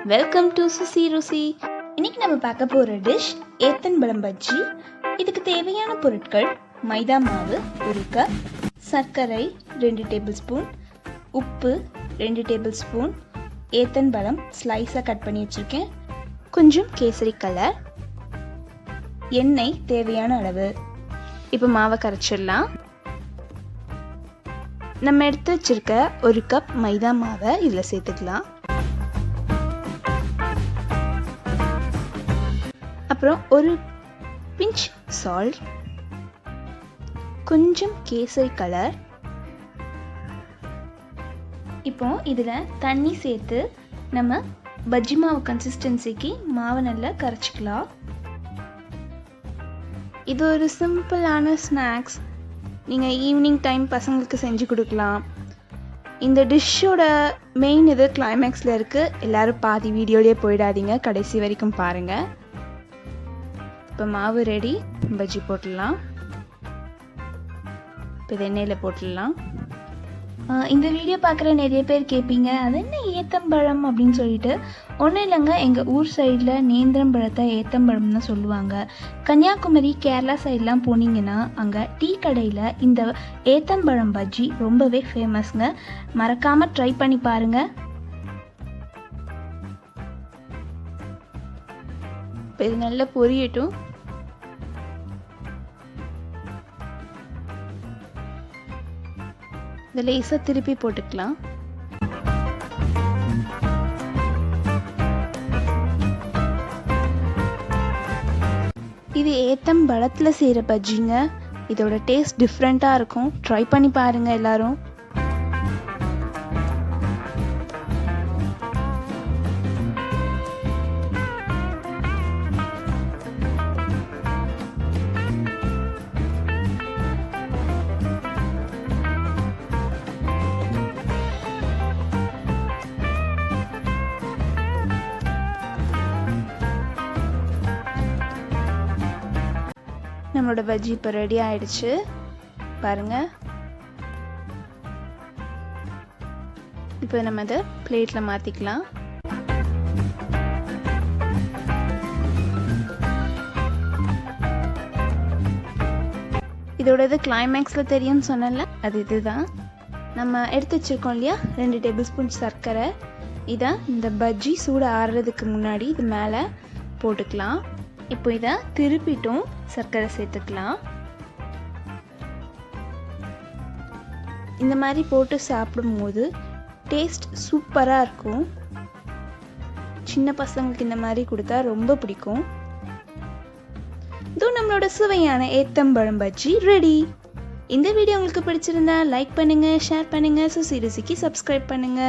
Welcome to Susi ருசி. இன்னைக்கு நம்ம பார்க்க போகிற டிஷ் ஏத்தன்பழம் பஜ்ஜி. இதுக்கு தேவையான பொருட்கள் மைதா மாவு 1 கப், சர்க்கரை 2 டேபிள் ஸ்பூன், உப்பு 2 டேபிள் ஸ்பூன், ஏத்தன்பழம் ஸ்லைஸாக கட் பண்ணி வச்சுருக்கேன், கொஞ்சம் கேசரி கலர், எண்ணெய் தேவையான அளவு. இப்போ மாவை கரைச்சிடலாம். நம்ம எடுத்து வச்சிருக்க 1 கப் மைதா மாவை இதில் சேர்த்துக்கலாம். அப்புறம் ஒரு பிஞ்ச் சால்ட், கொஞ்சம் கேசரி கலர். இப்போ இதில் தண்ணி சேர்த்து நம்ம பஜ்ஜி மாவு கன்சிஸ்டன்சிக்கு மாவை நல்லா கரைச்சிக்கலாம். இது ஒரு சிம்பிளான ஸ்நாக்ஸ். நீங்கள் ஈவினிங் டைம் பசங்களுக்கு செஞ்சு கொடுக்கலாம். இந்த டிஷ்ஷோட மெயின் இது கிளைமேக்ஸில் இருக்குது. எல்லோரும் பாதி வீடியோலேயே போயிடாதீங்க, கடைசி வரைக்கும் பாருங்கள். இப்போ மாவு ரெடி, பஜ்ஜி போட்டுடலாம். இப்போ இது எண்ணெயில் போட்டுடலாம். இந்த வீடியோ பார்க்குற நிறைய பேர் கேட்பீங்க, அது என்ன ஏத்தம்பழம் அப்படின்னு சொல்லிட்டு. ஒன்றும் இல்லைங்க, எங்கள் ஊர் சைடில் நேந்திரம் பழத்தை ஏத்தம்பழம் தான் சொல்லுவாங்க. கன்னியாகுமரி கேரளா சைட்லாம் போனீங்கன்னா அங்கே டீ கடையில் இந்த ஏத்தம்பழம் பஜ்ஜி ரொம்பவே ஃபேமஸ்ங்க. மறக்காமல் ட்ரை பண்ணி பாருங்கள். இப்போ இது நல்லா பொரியட்டும். இதை லேசாக திருப்பி போட்டுக்கலாம். இது ஏத்தம்பழத்தில் செய்கிற பஜ்ஜிங்க. இதோட டேஸ்ட் டிஃப்ரெண்ட்டாக இருக்கும். ட்ரை பண்ணி பாருங்கள் எல்லாரும். நம்மளோட பஜ்ஜி இப்போ ரெடி ஆயிடுச்சு பாருங்க. இப்போ நம்ம அதை பிளேட்டில் மாற்றிக்கலாம். இதோட இது கிளைமேக்ஸில் தெரியும்னு சொன்னல, அது இதுதான். நம்ம எடுத்து வச்சுருக்கோம் இல்லையா 2 டேபிள் ஸ்பூன் சர்க்கரை. இதை இந்த பஜ்ஜி சூடு ஆறுறதுக்கு முன்னாடி இது மேலே போட்டுக்கலாம். இப்போ இதை திருப்பிட்டும் சர்க்கரை சேர்த்துக்கலாம். இந்த மாதிரி போட்டு சாப்பிடும்போது டேஸ்ட் சூப்பராக இருக்கும். சின்ன பசங்களுக்கு இந்த மாதிரி கொடுத்தா ரொம்ப பிடிக்கும். இதோ நம்மளோட சுவையான ஏத்தம்பழம் பஜ்ஜி ரெடி. இந்த வீடியோ உங்களுக்கு பிடிச்சிருந்தா லைக் பண்ணுங்க, ஷேர் பண்ணுங்க, சுசி ருசிக்கு சப்ஸ்கிரைப் பண்ணுங்க.